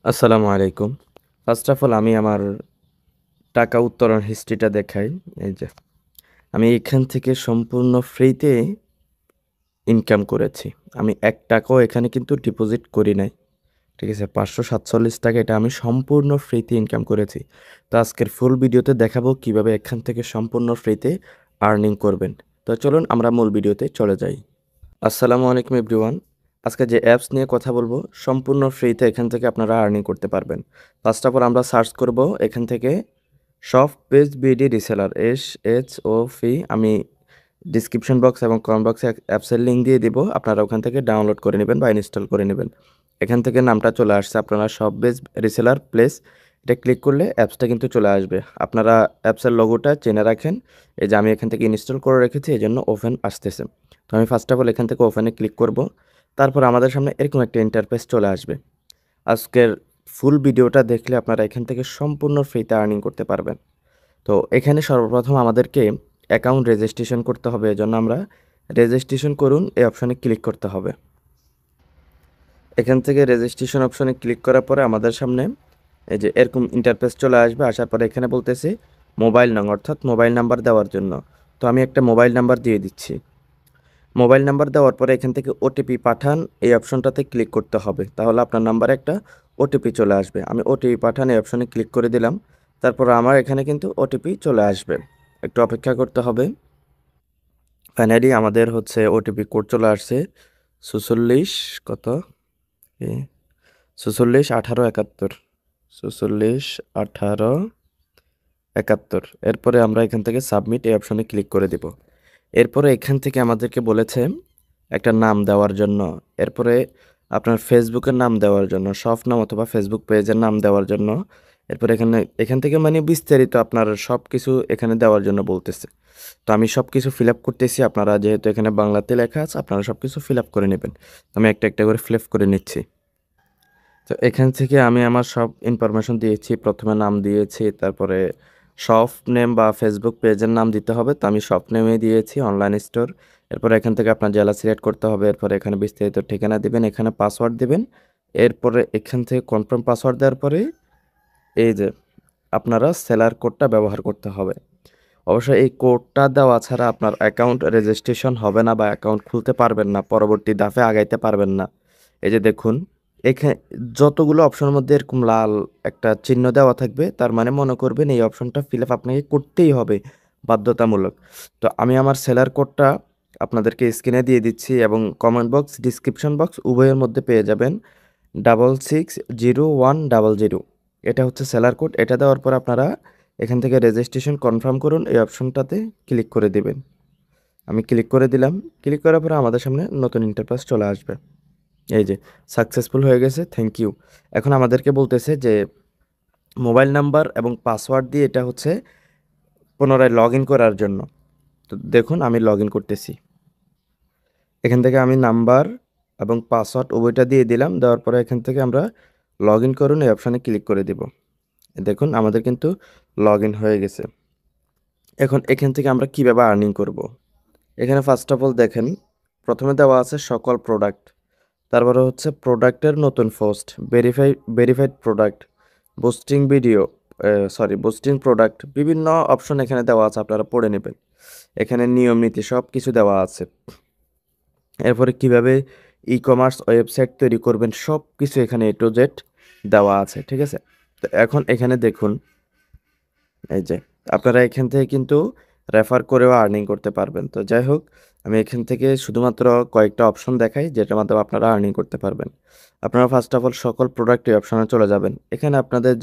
আসসালামু আলাইকুম। First of all আমি আমার টাকা উত্তোলন হিস্ট্রিটা দেখাই। এই যে আমি এখান থেকে সম্পূর্ণ ফ্রিতে ইনকাম করেছি। আমি ৳১ এখানে কিন্তু ডিপোজিট করি নাই। ঠিক আছে? ৳৫৪৭ এটা আমি সম্পূর্ণ ফ্রিতে ইনকাম করেছি। তো আজকের ফুল ভিডিওতে দেখাবো কিভাবে এখান থেকে সম্পূর্ণ ফ্রিতে আর্নিং করবেন। তো চলুন আমরা মূল ভিডিওতে চলে যাই। আসসালামু আলাইকুম এভরিওয়ান। আজকে যে অ্যাপস নিয়ে কথা বলবো সম্পূর্ণ ফ্রিতে এখান থেকে আপনারা আর্নিং করতে পারবেন। ফার্স্ট অফ অল আমরা সার্চ করব এখান থেকে shop page BD reseller SHOP। আমি ডিসক্রিপশন বক্স এবং কমেন্ট বক্সে অ্যাপসের লিঙ্ক দিয়ে দিব। আপনারা ওখান থেকে ডাউনলোড করে নেবেন বা ইনস্টল করে নেবেন। এখান থেকে নামটা চলে আসছে আপনারা শপ পেজ রিসেলার প্লেস। এটা ক্লিক করলে অ্যাপসটা কিন্তু চলে আসবে। আপনারা অ্যাপসের লোগোটা চেনে রাখেন। এই যে আমি এখান থেকে ইনস্টল করে রেখেছি এজন্য ওপেন আসতেছে। তো আমি ফার্স্ট অফ অল এখান থেকে ওপেনে ক্লিক করব। তারপর আমাদের সামনে এরকম একটা ইন্টারফেস চলে আসবে। আজকের ফুল ভিডিওটা দেখলে আপনারা এখান থেকে সম্পূর্ণ ফ্রিতে আর্নিং করতে পারবেন। তো এখানে সর্বপ্রথম আমাদেরকে অ্যাকাউন্ট রেজিস্ট্রেশন করতে হবে। এজন্য আমরা রেজিস্ট্রেশন করুন এই অপশনে ক্লিক করতে হবে। এখান থেকে রেজিস্ট্রেশন অপশনে ক্লিক করার পরে আমাদের সামনে এই যে এরকম ইন্টারফেস চলে আসবে। আসার পরে এখানে বলতেছে মোবাইল নং অর্থাৎ মোবাইল নাম্বার দেওয়ার জন্য। তো আমি একটা মোবাইল নাম্বার দিয়ে দিচ্ছি। মোবাইল নাম্বার দেওয়ার পরে এখান থেকে ওটিপি পাঠান এই অপশনটাতে ক্লিক করতে হবে। তাহলে আপনার নাম্বারে একটা ওটিপি চলে আসবে। আমি ওটিপি পাঠান এই অপশনে ক্লিক করে দিলাম। তারপর আমার এখানে কিন্তু ওটিপি চলে আসবে। একটু অপেক্ষা করতে হবে। ফাইনালি আমাদের হচ্ছে ওটিপি কোড চলে আসছে ৪৬ কত ৪৬ ১৮ ৭১ ৪৬ ১৮ ৭১। এরপরে আমরা এখান থেকে সাবমিট এই অপশনে ক্লিক করে দিব। এরপরে এখান থেকে আমাদেরকে বলেছে একটা নাম দেওয়ার জন্য। এরপরে আপনার ফেসবুকের নাম দেওয়ার জন্য, শপ নাম অথবা ফেসবুক পেজের নাম দেওয়ার জন্য। এরপরে এখান থেকে মানে বিস্তারিত আপনার সব কিছু এখানে দেওয়ার জন্য বলতেছে। তো আমি সব কিছু ফিল আপ করতেছি। আপনারা যেহেতু এখানে বাংলাতে লেখা আছে আপনারা সব কিছু ফিল আপ করে নেবেন। আমি একটা একটা করে ফিল আপ করে নিচ্ছি। তো এখান থেকে আমি আমার সব ইনফরমেশন দিয়েছি। প্রথমে নাম দিয়েছি, তারপরে শপ নেম বা ফেসবুক পেজের নাম দিতে হবে। তো আমি শপ নেমে দিয়েছি অনলাইন স্টোর। এরপরে এখান থেকে আপনার জেলা সিলেক্ট করতে হবে। এরপরে এখানে বিস্তারিত ঠিকানা দিবেন, এখানে পাসওয়ার্ড দিবেন। এরপরে এখান থেকে কনফার্ম পাসওয়ার্ড দেওয়ার পরে এই যে আপনারা সেলার কোডটা ব্যবহার করতে হবে। অবশ্যই এই কোডটা দেওয়া ছাড়া আপনার অ্যাকাউন্ট রেজিস্ট্রেশন হবে না বা অ্যাকাউন্ট খুলতে পারবেন না, পরবর্তী ধাপে আগাইতে পারবেন না। এই যে দেখুন এখানে যতগুলো অপশনের মধ্যে এরকম লাল একটা চিহ্ন দেওয়া থাকবে, তার মানে মনে করবেন এই অপশনটা ফিল আপ আপনাকে করতেই হবে বাধ্যতামূলক। তো আমি আমার সেলার কোডটা আপনাদেরকে স্ক্রিনে দিয়ে দিচ্ছি এবং কমেন্ট বক্স ডিসক্রিপশন বক্স উভয়ের মধ্যে পেয়ে যাবেন 660100। এটা হচ্ছে সেলার কোড। এটা দেওয়ার পর আপনারা এখান থেকে রেজিস্ট্রেশন কনফার্ম করুন এই অপশনটাতে ক্লিক করে দিবেন। আমি ক্লিক করে দিলাম। ক্লিক করার পরে আমাদের সামনে নতুন ইন্টারফেস চলে আসবে। এই যে সাকসেসফুল হয়ে গেছে, থ্যাংক ইউ। এখন আমাদেরকে বলতেছে যে মোবাইল নাম্বার এবং পাসওয়ার্ড দিয়ে এটা হচ্ছে পুনরায় লগ ইন করার জন্য। তো দেখুন আমি লগ ইন করতেছি। এখান থেকে আমি নাম্বার এবং পাসওয়ার্ড উভয়টা দিয়ে দিলাম। দেওয়ার পরে এখান থেকে আমরা লগ ইন করুন এই অপশানে ক্লিক করে দিব। দেখুন আমাদের কিন্তু লগ ইন হয়ে গেছে। এখন এখান থেকে আমরা কীভাবে আর্নিং করব। এখানে ফার্স্ট অফ অল দেখেন প্রথমে দেওয়া আছে সকল প্রোডাক্ট, তারপরে হচ্ছে প্রোডাক্টের নতুন post, verified product, boosting video, boosting product, বিভিন্ন অপশন এখানে দেওয়া আছে, আপনারা পড়ে নেবেন। এখানে নিয়ম নীতি সব কিছু দেওয়া আছে। এরপরে কিভাবে ই কমার্স ওয়েবসাইট তৈরি করবেন সব কিছু এখানে A to Z দেওয়া আছে, ঠিক আছে। তো এখন এখানে দেখুন এই যে আপনারা এখান থেকে কিন্তু রেফার করেও আর্নিং করতে পারবেন। তো যাই হোক আমি এখান থেকে শুধুমাত্র কয়েকটা অপশন দেখাই যেটার মাধ্যমে আপনারা আর্নিং করতে পারবেন। আপনারা ফার্স্ট অফ অল সকল প্রোডাক্ট এই অপশনে চলে যাবেন। এখানে আপনাদের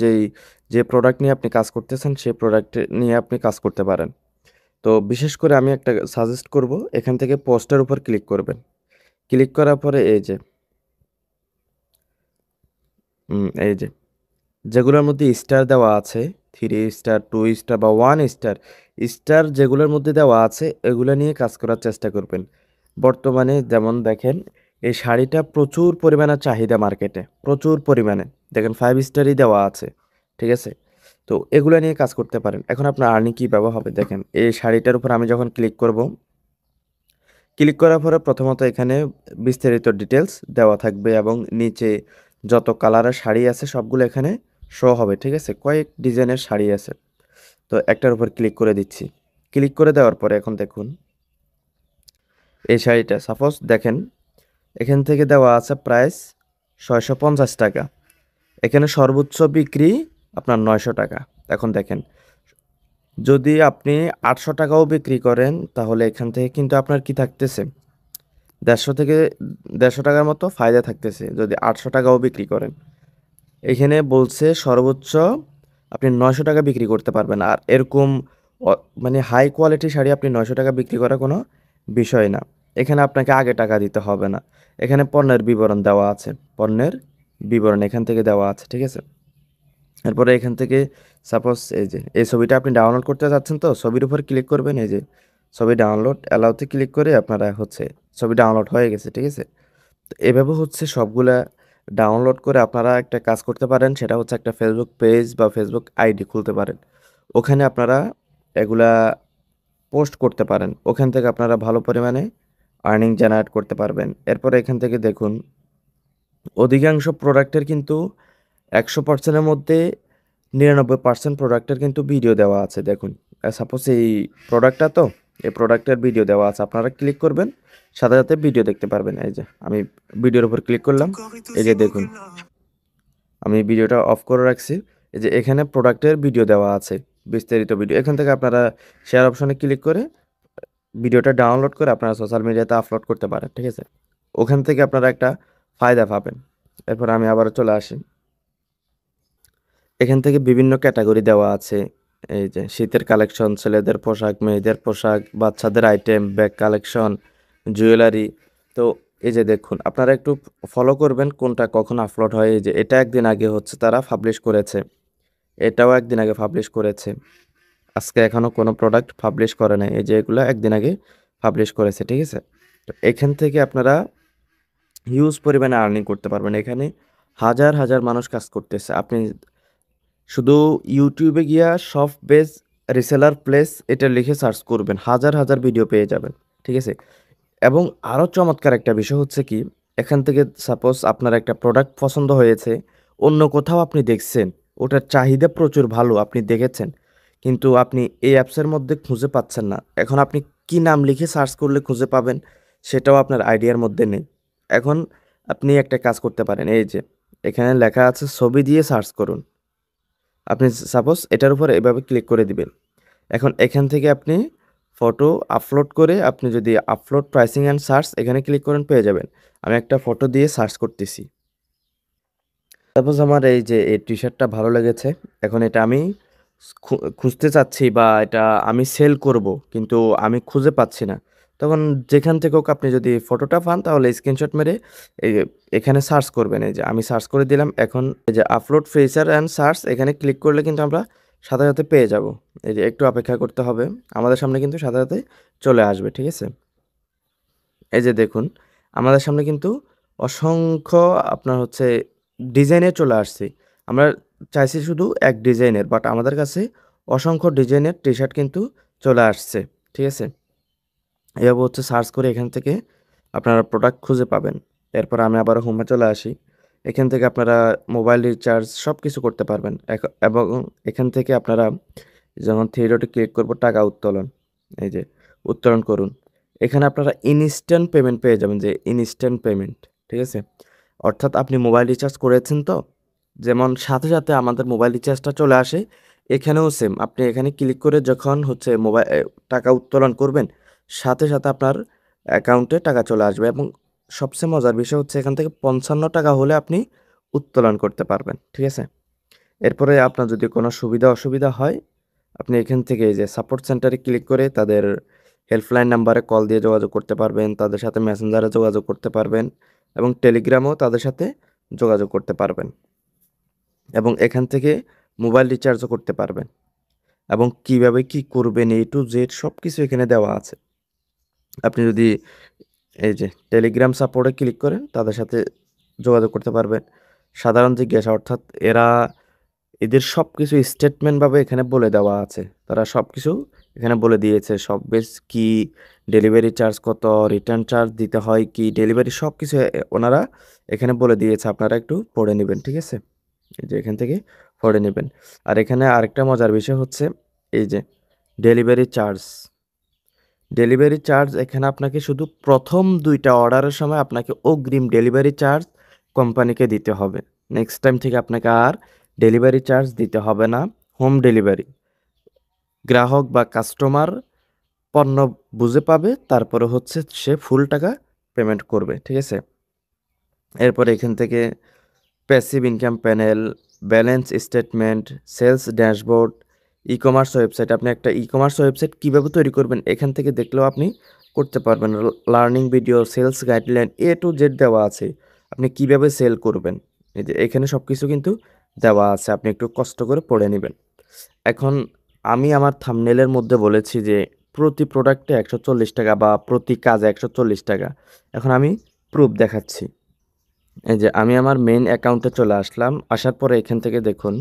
যে প্রোডাক্ট নিয়ে আপনি কাজ করতেছেন সেই প্রোডাক্ট নিয়ে আপনি কাজ করতে পারেন। তো বিশেষ করে আমি একটা সাজেস্ট করব, এখান থেকে পোস্টের উপর ক্লিক করবেন। ক্লিক করার পরে এই যে যেগুলোর মধ্যে স্টার দেওয়া আছে 3 স্টার 2 স্টার বা 1 স্টার, স্টার যেগুলোর মধ্যে দেওয়া আছে এগুলো নিয়ে কাজ করার চেষ্টা করবেন। বর্তমানে যেমন দেখেন এই শাড়িটা প্রচুর পরিমাণে চাহিদা মার্কেটে, প্রচুর পরিমাণে দেখেন 5 স্টারই দেওয়া আছে, ঠিক আছে। তো এগুলো নিয়ে কাজ করতে পারেন। এখন আপনার আর্নিং কীভাবে হবে দেখেন, এই শাড়িটার উপর আমি যখন ক্লিক করব, ক্লিক করার পরে প্রথমত এখানে বিস্তারিত ডিটেলস দেওয়া থাকবে এবং নিচে যত কালারের শাড়ি আছে সবগুলো এখানে শো হবে, ঠিক আছে? কয়েক ডিজাইনের শাড়ি আছে। তো একটার উপর ক্লিক করে দিচ্ছি। ক্লিক করে দেওয়ার পরে এখন দেখুন এই শাড়িটা সাপোজ দেখেন এখান থেকে দেওয়া আছে প্রাইস 650 টাকা। এখানে সর্বোচ্চ বিক্রি আপনার 900 টাকা। এখন দেখেন যদি আপনি 800 টাকাও বিক্রি করেন তাহলে এখান থেকে কিন্তু আপনার কি থাকতেছে 150 থেকে 150 টাকার মতো ফায়দা থাকতেছে যদি 800 টাকাও বিক্রি করেন। এখানে বলছে সর্বোচ্চ আপনি 900 টাকা বিক্রি করতে পারবেন। আর এরকম মানে হাই কোয়ালিটি শাড়ি আপনি 900 টাকা বিক্রি করা কোনো বিষয় না। এখানে আপনাকে আগে টাকা দিতে হবে না। এখানে পণ্যের বিবরণ দেওয়া আছে, পণ্যের বিবরণ এখান থেকে দেওয়া আছে, ঠিক আছে? এরপরে এখান থেকে সাপোজ এই যে এই ছবিটা আপনি ডাউনলোড করতে যাচ্ছেন, তো ছবির উপর ক্লিক করবেন, এই যে ছবি ডাউনলোড অ্যালাউতে ক্লিক করে আপনারা হচ্ছে ছবি ডাউনলোড হয়ে গেছে, ঠিক আছে? তো এভাবে হচ্ছে সবগুলা ডাউনলোড করে আপনারা একটা কাজ করতে পারেন, সেটা হচ্ছে একটা ফেসবুক পেজ বা ফেসবুক আইডি খুলতে পারেন। ওখানে আপনারা এগুলা পোস্ট করতে পারেন, ওখান থেকে আপনারা ভালো পরিমাণে আর্নিং জেনারেট করতে পারবেন। এরপরে এখান থেকে দেখুন অধিকাংশ প্রোডাক্টের কিন্তু 100%-এর মধ্যে 99% প্রোডাক্টের কিন্তু ভিডিও দেওয়া আছে। দেখুন সাপোজ এই প্রোডাক্টটা, তো এই প্রোডাক্টের ভিডিও দেওয়া আছে, আপনারা ক্লিক করবেন সাথে সাথে ভিডিও দেখতে পারবেন। এই যে আমি ভিডিওর উপর ক্লিক করলাম, এই যে দেখুন আমি ভিডিওটা অফ করে রাখছি। এই যে এখানে প্রোডাক্টের ভিডিও দেওয়া আছে, বিস্তারিত ভিডিও। এখান থেকে আপনারা শেয়ার অপশনে ক্লিক করে ভিডিওটা ডাউনলোড করে আপনারা সোশ্যাল মিডিয়াতে আপলোড করতে পারেন, ঠিক আছে? ওখান থেকে আপনারা একটা ফায়দা পাবেন। এরপর আমি আবার চলে আসি, এখান থেকে বিভিন্ন ক্যাটাগরি দেওয়া আছে। এই যে শীতের কালেকশন, ছেলেদের পোশাক, মেয়েদের পোশাক, বাচ্চাদের আইটেম, ব্যাগ কালেকশন, জুয়েলারি। তো এই যে দেখুন আপনারা একটু ফলো করবেন কোনটা কখন আপলোড হয়। এই যে এটা একদিন আগে হচ্ছে তারা পাবলিশ করেছে, এটাও একদিন আগে পাবলিশ করেছে। আজকে এখনও কোনো প্রোডাক্ট পাবলিশ করে নাই, এই যে এগুলো একদিন আগে পাবলিশ করেছে, ঠিক আছে? তো এখান থেকে আপনারা হিউজ পরিমাণে আর্নিং করতে পারবেন। এখানে হাজার হাজার মানুষ কাজ করতেছে। আপনি শুধু ইউটিউবে গিয়া সব বেস রিসেলার প্লেস এটা লিখে সার্চ করবেন, হাজার হাজার ভিডিও পেয়ে যাবেন, ঠিক আছে? এবং আরও চমৎকার একটা বিষয় হচ্ছে কি, এখান থেকে সাপোজ আপনার একটা প্রোডাক্ট পছন্দ হয়েছে, অন্য কোথাও আপনি দেখছেন ওটার চাহিদা প্রচুর ভালো, আপনি দেখেছেন, কিন্তু আপনি এই অ্যাপসের মধ্যে খুঁজে পাচ্ছেন না। এখন আপনি কি নাম লিখে সার্চ করলে খুঁজে পাবেন সেটাও আপনার আইডিয়ার মধ্যে নেই। এখন আপনি একটা কাজ করতে পারেন, এই যে এখানে লেখা আছে ছবি দিয়ে সার্চ করুন। আপনি সাপোজ এটার উপর এভাবে ক্লিক করে দিবেন। এখন এখান থেকে আপনি ফটো আপলোড করে আপনি যদি আপলোড প্রাইসিং অ্যান্ড সার্চ এখানে ক্লিক করেন পেয়ে যাবেন। আমি একটা ফটো দিয়ে সার্চ করতেছি। সাপোজ আমার এই যে এই টি শার্টটা ভালো লেগেছে, এখন এটা আমি খুঁজতে চাচ্ছি বা এটা আমি সেল করব, কিন্তু আমি খুঁজে পাচ্ছি না। তখন যেখান থেকে হোক আপনি যদি ফটোটা পান তাহলে স্ক্রিনশট মেরে এখানে সার্চ করবেন। এই যে আমি সার্চ করে দিলাম, এখন এই যে আপলোড ফিচার অ্যান্ড সার্চ এখানে ক্লিক করলে কিন্তু আমরা সাথে সাথে পেয়ে যাব। এই যে একটু অপেক্ষা করতে হবে, আমাদের সামনে কিন্তু সাথে সাথে চলে আসবে, ঠিক আছে? এই যে দেখুন আমাদের সামনে কিন্তু অসংখ্য আপনার হচ্ছে ডিজাইনে চলে আসছে। আমরা চাইছি শুধু এক ডিজাইনের, বাট আমাদের কাছে অসংখ্য ডিজাইনের টি শার্ট কিন্তু চলে আসছে, ঠিক আছে? এভাবে হচ্ছে সার্চ করে এখান থেকে আপনারা প্রোডাক্ট খুঁজে পাবেন। এরপর আমি আবার হোমে চলে আসি, এখান থেকে আপনারা মোবাইল রিচার্জ সব কিছু করতে পারবেন। এবং এখান থেকে আপনারা যেমন থ্রি ডটে ক্লিক করবো টাকা উত্তোলন, এই যে উত্তোলন করুন। এখানে আপনারা ইনস্ট্যান্ট পেমেন্ট পেয়ে যাবেন, যে ইনস্ট্যান্ট পেমেন্ট, ঠিক আছে? অর্থাৎ আপনি মোবাইল রিচার্জ করেছেন, তো যেমন সাথে সাথে আমাদের মোবাইল রিচার্জটা চলে আসে, এখানেও সেম। আপনি এখানে ক্লিক করে যখন হচ্ছে মোবাইল টাকা উত্তোলন করবেন সাথে সাথে আপনার অ্যাকাউন্টে টাকা চলে আসবে। এবং সবচেয়ে মজার বিষয় হচ্ছে এখান থেকে 55 টাকা হলে আপনি উত্তোলন করতে পারবেন, ঠিক আছে? এরপরে আপনার যদি কোনো সুবিধা অসুবিধা হয় আপনি এখান থেকে এই যে সাপোর্ট সেন্টারে ক্লিক করে তাদের হেল্পলাইন নাম্বারে কল দিয়ে যোগাযোগ করতে পারবেন, তাদের সাথে মেসেঞ্জারে যোগাযোগ করতে পারবেন এবং টেলিগ্রামেও তাদের সাথে যোগাযোগ করতে পারবেন। এবং এখান থেকে মোবাইল রিচার্জও করতে পারবেন। এবং কিভাবে কি করবেন A to Z সব কিছু এখানে দেওয়া আছে। আপনি যদি এই যে টেলিগ্রাম সাপোর্টে ক্লিক করেন তাদের সাথে যোগাযোগ করতে পারবেন। সাধারণ জিজ্ঞাসা, অর্থাৎ এদের সব কিছু স্টেটমেন্টভাবে এখানে বলে দেওয়া আছে। তারা সব কিছু এখানে বলে দিয়েছে, সব বেশ কি, ডেলিভারি চার্জ কত, রিটার্ন চার্জ দিতে হয় কি, ডেলিভারি সব কিছু ওনারা এখানে বলে দিয়েছে, আপনারা একটু পড়ে নেবেন, ঠিক আছে? এই যে এখান থেকে পড়ে নেবেন। আর এখানে আরেকটা মজার বিষয় হচ্ছে এই যে ডেলিভারি চার্জ। ডেলিভারি চার্জ এখানে আপনাকে শুধু প্রথম 2টা অর্ডারের সময় আপনাকে অগ্রিম ডেলিভারি চার্জ কোম্পানিকে দিতে হবে। নেক্সট টাইম থেকে আপনাকে আর ডেলিভারি চার্জ দিতে হবে না। হোম ডেলিভারি গ্রাহক বা কাস্টমার পণ্য বুঝে পাবে, তারপরে হচ্ছে সে ফুল টাকা পেমেন্ট করবে, ঠিক আছে? এরপরে এখান থেকে passive income panel, balance statement, sales dashboard, e commerce website. আপনি একটা ই কমার্স ওয়েবসাইট কীভাবে তৈরি করবেন এখান থেকে দেখলেও আপনি করতে পারবেন। Learning video, sales guideline, A to Z দেওয়া আছে। আপনি কিভাবে সেল করবেন, এই যে এখানে সব কিছু কিন্তু দেওয়া আছে, আপনি একটু কষ্ট করে পড়ে নেবেন। এখন আমি আমার থাম্বনেলের মধ্যে বলেছি যে প্রতি প্রোডাক্টে 140 টাকা বা প্রতি কাজে 140 টাকা। এখন আমি প্রুফ দেখাচ্ছি। এই যে আমি আমার মেইন অ্যাকাউন্টে চলে আসলাম। আসার পরে এখান থেকে দেখুন,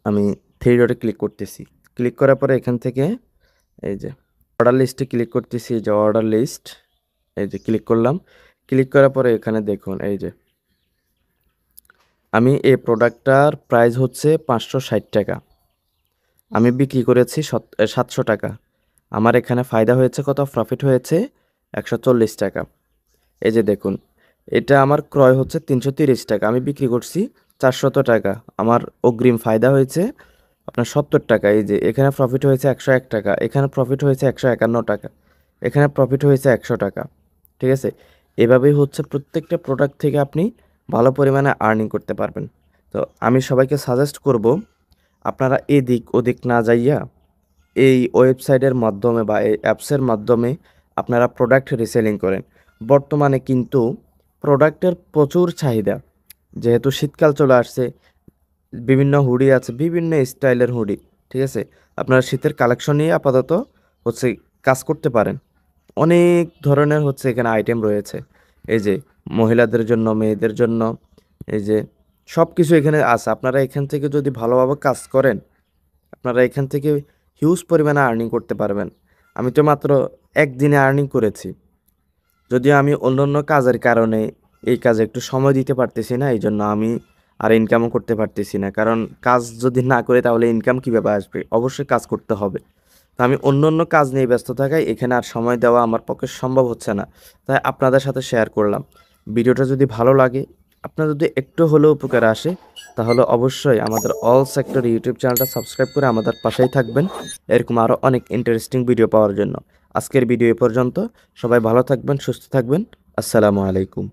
আমি থ্রি ডটে ক্লিক করতেছি। ক্লিক করার পরে এখান থেকে এই যে অর্ডার লিস্টে ক্লিক করতেছি। এই যে অর্ডার লিস্ট, এই যে ক্লিক করলাম। ক্লিক করার পরে এখানে দেখুন, এই যে আমি এই প্রোডাক্টটার প্রাইস হচ্ছে 560 টাকা। আমি বিক্রি করেছি 700 টাকা। আমার এখানে ফায়দা হয়েছে কত? প্রফিট হয়েছে 140 টাকা। এই যে দেখুন, এটা আমার ক্রয় হচ্ছে 330 টাকা, আমি বিক্রি করছি 400 টাকা। আমার অগ্রিম ফায়দা হয়েছে আপনার 70 টাকা। এই যে এখানে প্রফিট হয়েছে 101 টাকা, এখানে প্রফিট হয়েছে 151 টাকা, এখানে প্রফিট হয়েছে 100 টাকা, ঠিক আছে? এভাবেই হচ্ছে প্রত্যেকটা প্রোডাক্ট থেকে আপনি ভালো পরিমাণে আর্নিং করতে পারবেন। তো আমি সবাইকে সাজেস্ট করব, আপনারা এদিক ওদিক না যাইয়া এই ওয়েবসাইটের মাধ্যমে বা এই অ্যাপসের মাধ্যমে আপনারা প্রোডাক্ট রিসেলিং করেন। বর্তমানে কিন্তু প্রোডাক্টের প্রচুর চাহিদা। যেহেতু শীতকাল চলে আসছে, বিভিন্ন হুডি আছে, বিভিন্ন স্টাইলের হুডি, ঠিক আছে? আপনারা শীতের কালেকশন নিয়ে আপাতত হচ্ছে কাজ করতে পারেন। অনেক ধরনের হচ্ছে এখানে আইটেম রয়েছে। এই যে মহিলাদের জন্য, মেয়েদের জন্য, এই যে সব কিছু এখানে আছে। আপনারা এখান থেকে যদি ভালোভাবে কাজ করেন, আপনারা এখান থেকে হিউজ পরিমাণে আর্নিং করতে পারবেন। আমি তো মাত্র একদিনে আর্নিং করেছি। যদিও আমি অন্যান্য কাজের কারণে এই কাজে একটু সময় দিতে পারতেছি না, এই জন্য আমি আর ইনকামও করতে পারতেছি না। কারণ কাজ যদি না করে তাহলে ইনকাম কীভাবে আসবে? অবশ্যই কাজ করতে হবে। তো আমি অন্য কাজ নিয়ে ব্যস্ত থাকায় এখানে আর সময় দেওয়া আমার পক্ষে সম্ভব হচ্ছে না। তাই আপনাদের সাথে শেয়ার করলাম। ভিডিওটা যদি ভালো লাগে, আপনার যদি একটু হলেও উপকার আসে, তাহলে অবশ্যই আমাদের অল সেক্টর ইউটিউব চ্যানেলটা সাবস্ক্রাইব করে আমাদের পাশেই থাকবেন, এরকম আরও অনেক ইন্টারেস্টিং ভিডিও পাওয়ার জন্য। আজকের ভিডিও এ পর্যন্ত। সবাই ভালো থাকবেন, সুস্থ থাকবেন। আসসালামু আলাইকুম।